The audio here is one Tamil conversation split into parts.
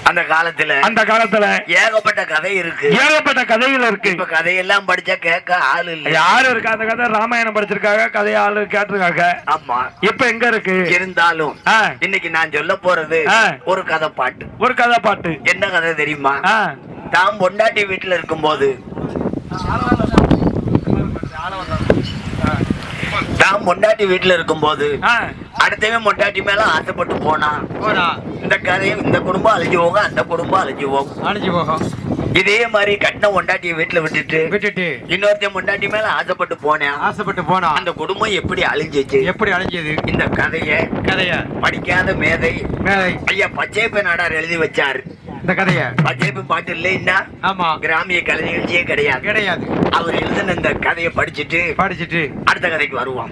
அந்த காலத்துல ஏகப்பட்ட கதை இருக்கு, ஏகப்பட்ட கதைகள் இருக்கு. இப்ப கதையெல்லாம் படிச்சா கேட்க ஆளு இல்ல. யாரும் இருக்கு அந்த கதை ராமாயணம் படிச்சிருக்காங்க, கதையை ஆளு கேட்டிருக்காங்க. ஆமா, இப்ப எங்க இருக்கு? இருந்தாலும் இன்னைக்கு நான் சொல்ல போறது ஒரு கதை பாட்டு. ஒரு கதை பாட்டு என்ன கதை தெரியுமா? தாம் பொண்டாட்டி வீட்டுல இருக்கும்போது தாம் பொண்டாட்டி வீட்டுல இருக்கும்போது அடுத்தவன் பொண்டாட்டி மேல ஆசைப்பட்டு போனா இந்த கதையும் இந்த குடும்பம் அழிஞ்சு போகும், அந்த குடும்பம் அழிஞ்சு போகும். இதே மாதிரி கட்டின பொண்டாட்டியை வீட்டுல விட்டுட்டு இன்னொருத்தன் பொண்டாட்டி மேல ஆசைப்பட்டு போனா அந்த குடும்பம் எப்படி அழிஞ்சது? இந்த கதைய படிக்காத மேதை ஐயா பச்சையப்ப நாடார் எழுதி வச்சாரு. இந்த கதைய பச்சையப்ப பாட்டு இல்லைன்னா கிராமிய கலை நிகழ்ச்சியே கிடையாது. அவர் எழுதின இந்த கதையை படிச்சுட்டு அடுத்த கதைக்கு வருவோம்.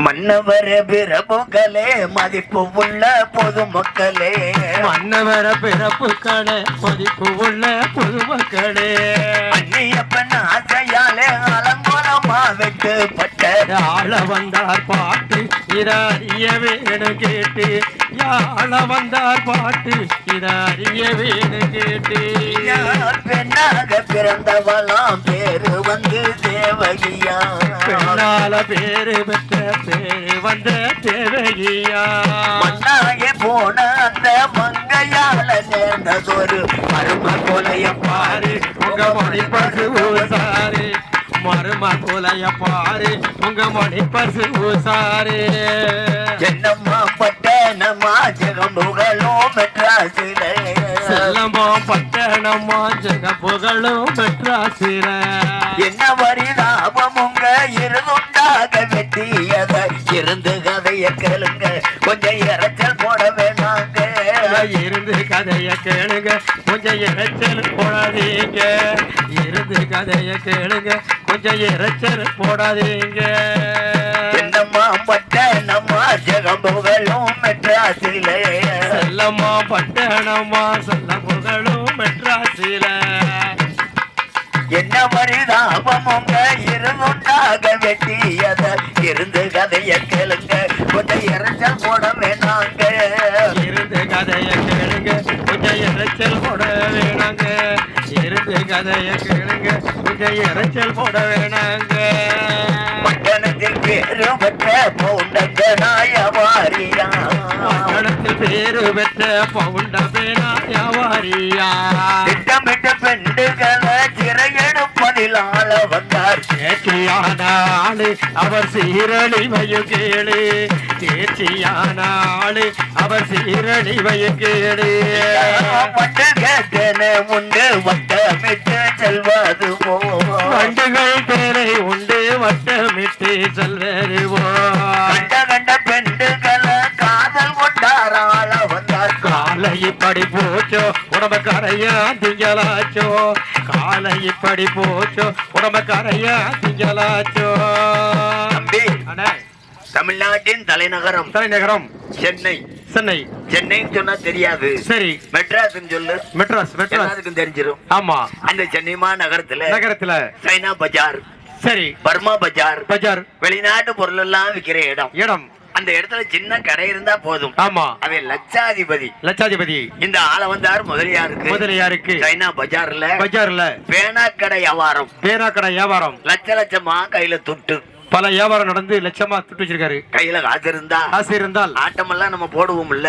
மன்னவர பிறப்புகளே, மதிப்பு உள்ள பொதுமக்களே, மன்னவர பிறப்புகளே, மதிப்பு உள்ள பொதுமக்களே, அன்னியப்பன் ஆசையாலே அலங்கோலமா வெட்டுப்பட்ட ஆள வந்தார் பாட்டு இதறிய வேணு கேட்டு, யாழ வந்தார் பாட்டு இதறிய வேணு கேட்டு, பெண்ணாக பிறந்தவளாம் பேரு வந்து தேவகியா, பெண்ணால பேரு பெற்ற பேரு வந்த தேவகியா, மண்ணாக போன அந்த மங்கையால நேர்ந்ததொரு மரும கொலைய பாரு உங்க மணி பசு ஊசாரு, மரும கொலைய பாரு உங்க மணி பசு ஊசாரு, என்னம்மா பட்டணமா ஜெகம்புகளும் மெட்ராசில, செல்லம்மா பட்டணமா ஜெகம்புகளும் மெட்ராசில, என்ன வரிதாபம் உங்க இருந்துண்டாக வெட்டியத இருந்து கதைய கேளுங்க கொஞ்சம் இறைச்சல் போட வேணாங்க, இருந்து கதைய கேளுங்க கொஞ்சம் இறைச்சல் போடாதீங்க, இருந்து கதைய கேளுங்க கொஞ்சம் இறைச்சல் போடாதீங்க, என்னம்மா பட்டணமா ஜெகம்புகளும் மெட்ராசில, செல்லம்மா பட்டணமா செல்லம்புகளும் மெட்ராசில, என்ன மரிதாபம் உங்க இருந்துண்டாக வெட்டியத இருந்து கதைய கேளுங்க கொஞ்சம் இறைச்சல் போட வேணாங்க, இருந்து கதைய கேளுங்க கொஞ்சம் இறைச்சல் போட வேணாங்க, இருந்து கதைய கேளுங்க கொஞ்சம் இறைச்சல் போட வேணாங்க, பட்டணத்தில் பேரு பெற்ற பவுண்டங்கனாயவாரியா, பட்டணத்தில் பேரு பெற்ற பவுண்டங்கனாயவாரியா, திட்டமிட்ட பெண்டுகளை சிறையெடுப்பதில் ஆள வந்தார் தேர்ச்சியான ஆளு அவர் சீரழிவையும் கேளு, தேர்ச்சியான ஆளு அவர் சீரழிவையும் கேளு, பட்டு கேட்டன உண்டு வட்டமிட்டு செல்வது போ, வண்டுகள் பேரை உண்டு வட்டமிட்டு செல்வது போ, கண்ட கண்ட பெண்டுகளை காதல் கொண்டாராள வந்தார், காலை இப்படி போச்சோ உடம்பு கரையா திங்களாச்சோ, காலை இப்படி போச்சோ உடம்பு கரையா திங்களாச்சோ. தம்பி, தமிழ்நாட்டின் தலைநகரம் சென்னை. சென்னை சொன்னா தெரியாது, சரி மெட்ராஸ் சொல்லு, மெட்ராஸ் எல்லாத்துக்கும் தெரிஞ்சிடும். ஆமா, அந்த சென்னை நகரத்துல சைனா பஜார், சரி பர்மா பஜார் வெளிநாட்டு பொருள் எல்லாம் விற்கிற இடம், அந்த இடத்துல சின்ன கடை இருந்தா போதும். ஆமா, அவன் லட்சாதிபதி இந்த ஆள வந்தாரு முதலியாருக்கு சைனா பஜார்ல பேனா கடை வியாபாரம் லட்சமா கையில துட்டு பல வியாபாரம் நடந்து லட்சமா துட்டு வச்சிருக்காரு. கையில காசு இருந்தால் ஆட்டம் எல்லாம் நம்ம போடுவோம்ல,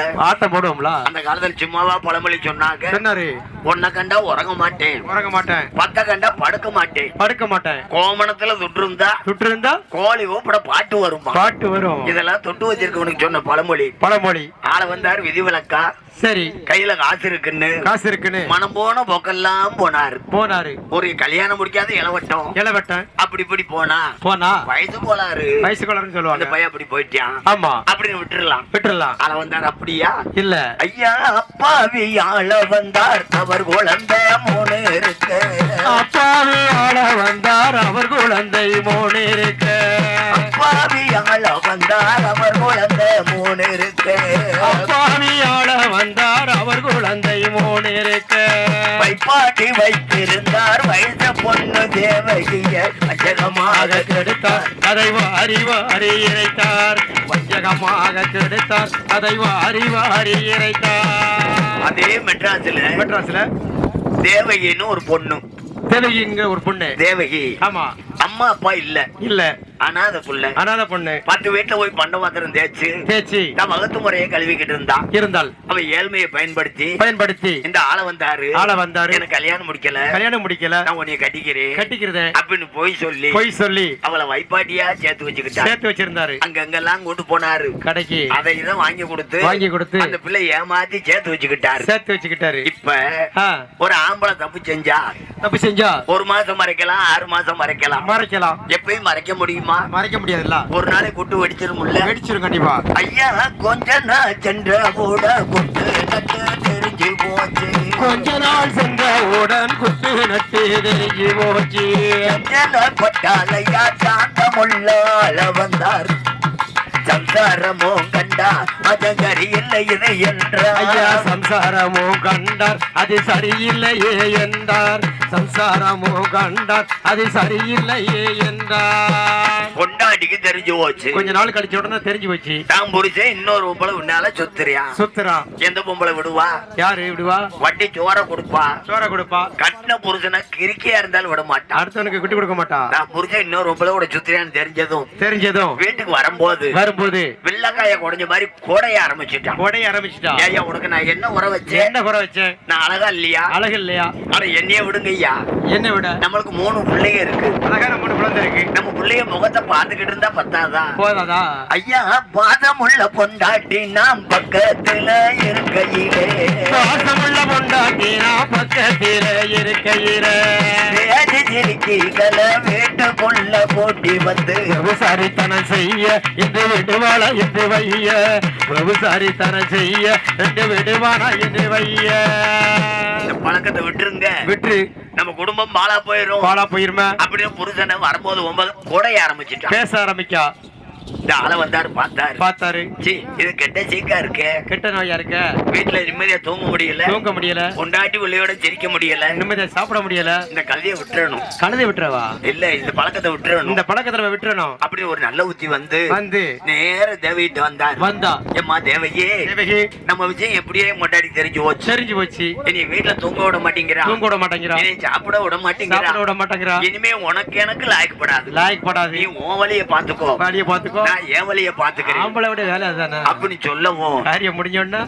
அந்த காலத்துல சும்மாவா பழமொழி சொன்னாரு, ஒன்ன கண்டா உறங்க மாட்டேன் 10 கண்டா படுக்க மாட்டேன், கோமணத்துல துட்டு இருந்தா கோழி ஊப்பட பாட்டு வரும், இதெல்லாம் தொட்டு வச்சிருக்கவனுக்கு சொன்ன பழமொழி. ஆள வந்தாரு விதிவிலக்கா, சரி கையில காசு இருக்குன்னு மனம் போன போக்கெல்லாம் போனாரு. ஒரு கல்யாணம் முடிக்காத இளவட்டம் அப்படி இப்படி போனா வயசு கோளாறு சொல்லுவாங்க, அந்த பையன் அப்படி போயிட்டான். ஆமா, அப்படின்னு விட்டுறலாம். ஆள வந்தார் அப்படியா இல்ல, ஐயா அப்பாவி ஆள வந்தார் அவர் குழந்தை 3 இருக்கு, அப்பாவி ஆள வந்தார் அவர் குழந்தை 3 இருக்கு, அப்பாவி ஆள வந்தார் அவர் குழந்தை 3 இருக்கு, அப்பாவி ஆள வந்தார் அவர் குழந்தை 3 இருக்கு, வைப்பாட்டி வைத்திருந்தார் வயசு பொண்ணு தேவகிய வஞ்சகமாக கெடுத்தார் அதை வாரி வாரி இறைத்தார். வஞ்சகமாக கெடுத்தார் அதை வாரி வாரி இறைத்தார். அதே மெட்ராஸ்ல தேவகின்னு ஒரு பொண்ணு, தேவகிங்கிற ஒரு பொண்ணு. தேவகி ஆமா, அம்மா அப்பா இல்ல, அனாதை பொண்ணு. 10 வீட்டுல போய் பண்ட மாத்திரம் தேய்ச்சி நான் வகுத்து முறையை கழுவிக்கிட்டு இருந்தாள். அவ ஏழ்மையை பயன்படுத்தி இந்த ஆள வந்தாரு. எனக்கு கல்யாணம் முடிக்கல, நான் உன்னைய கட்டிக்கிறேன் அப்படின்னு போய் சொல்லி அவளை வைப்பாட்டியா சேர்த்து வச்சிருந்தாரு. அங்கெல்லாம் கொண்டு போனாரு கடைக்கு. அதை இதை வாங்கி கொடுத்து அந்த பிள்ளை ஏமாத்தி சேர்த்து வச்சுக்கிட்டாரு. இப்ப ஒரு ஆம்பளை தப்பு செஞ்சா 1 மாசம் மறைக்கலாம், 6 மாசம் மறைக்கலாம். எப்பயும் மறைக்க முடியாதுல்ல. ஒரு நாளை குட்டு வெடிச்சிரும் கண்டிப்பா. ஐயா கொஞ்ச நாள் சென்ற கூட குட்டு நட்டு தெரிஞ்சு போச்சு. கொஞ்ச நாள் சென்றவுடன் குட்டு நட்டு தெரிஞ்சு போச்சு. பட்டாலையா தாண்டமுள்ளால வந்தார். சம்சாரமோ கண்டா அது சரியில்லை என்றார். ஐயா சம்சாரமோ கண்டார் அது சரியில்லையே என்றார். சம்சாரமோ கண்டார் அது சரியில்லையே என்றார். பொண்டாட்டிக்கு தெரிஞ்சு போச்சு. கொஞ்ச நாள் கழிச்ச உடனே தெரிஞ்சு போச்சு. தான் புரிச்சேன் இன்னொரு பொம்பளை உன்னால சுத்துறான். எந்த பொம்பளை விடுவா? யாரு விடுவா? வட்டி சோற கொடுப்பா. கட்டின புருஷனை கிறுக்கியா இருந்தாலும் விட மாட்டான். அடுத்தவனுக்கு விட்டு கொடுக்க மாட்டான். நான் புரிச்சேன் இன்னொரு பொம்பளை கூட சுத்துறியான்னு தெரிஞ்சதும் வீட்டுக்கு வரும்போது வெள்ளக்காய குறைஞ்ச மாதிரி கோடைய ஆரம்பிச்சுட்டான். ஐயா உனக்கு நான் என்ன உர வச்சேன்? நான் அழகா இல்லையா? அட என்னைய விடுங்க ஐயா. என்ன விட? நம்மளுக்கு 3 பிள்ளைங்க இருக்கு. அழகான 3 குழந்தை இருக்கு. நம்ம பிள்ளைய முகத்தை பார்த்துக்கிட்டு இருந்தா போதாதா? ஐயா பாதமுள்ள பொண்டாட்டி நாம் பக்கத்துல இருக்கையிலே வீட்டுக்குள்ள போட்டி வந்து விசாரித்தனம் செய்ய என்று விடுவாளா என்று வைய. விசாரித்தனம் செய்ய என்று விடுவானா என்று வைய. பழக்கத்தை விட்டுரு. நம்ம குடும்பம் பாலா போயிருமே அப்படின்னு புருஷனை வரும்போது 9 கோடைய ஆரம்பிச்சுட்டான். பேச ஆரம்பிக்கா. இந்த ஆளை வந்தாரு பார்த்தாரு. இது கெட்ட சீக்கா இருக்கு. கெட்ட நோயா இருக்க. வீட்டுல நிம்மதியா தூங்க முடியல. கொண்டாட்டி உள்ளையோட சிரிக்க முடியல. நிம்மதியா சாப்பிட முடியல. இந்த கழுதைய விட்டுறணும். விட்டுறவா? இல்ல இந்த பழக்கத்தை விட்டுறணும். அப்படி ஒரு நல்ல ஊத்தி வந்து நேர தேவிட்டு வந்தா. ஏம்மா தேவகி, நம்ம விஷயம் எப்படியே மொட்டாடி தெரிஞ்சு போச்சு. இனி வீட்டுல தூங்க விட மாட்டேங்கிறா. இனி சாப்பிட விட மாட்டேங்கிறா. இனிமே உனக்கு எனக்கு லாய்க்கப்படாது. நீ உன் வழியை பாத்துக்கோ. நான் என் வழியை பாத்துக்கிறேன். ஆம்பளை விட வேலை தானே அப்படின்னு சொல்லவும் காரியம் முடிஞ்சோன்னா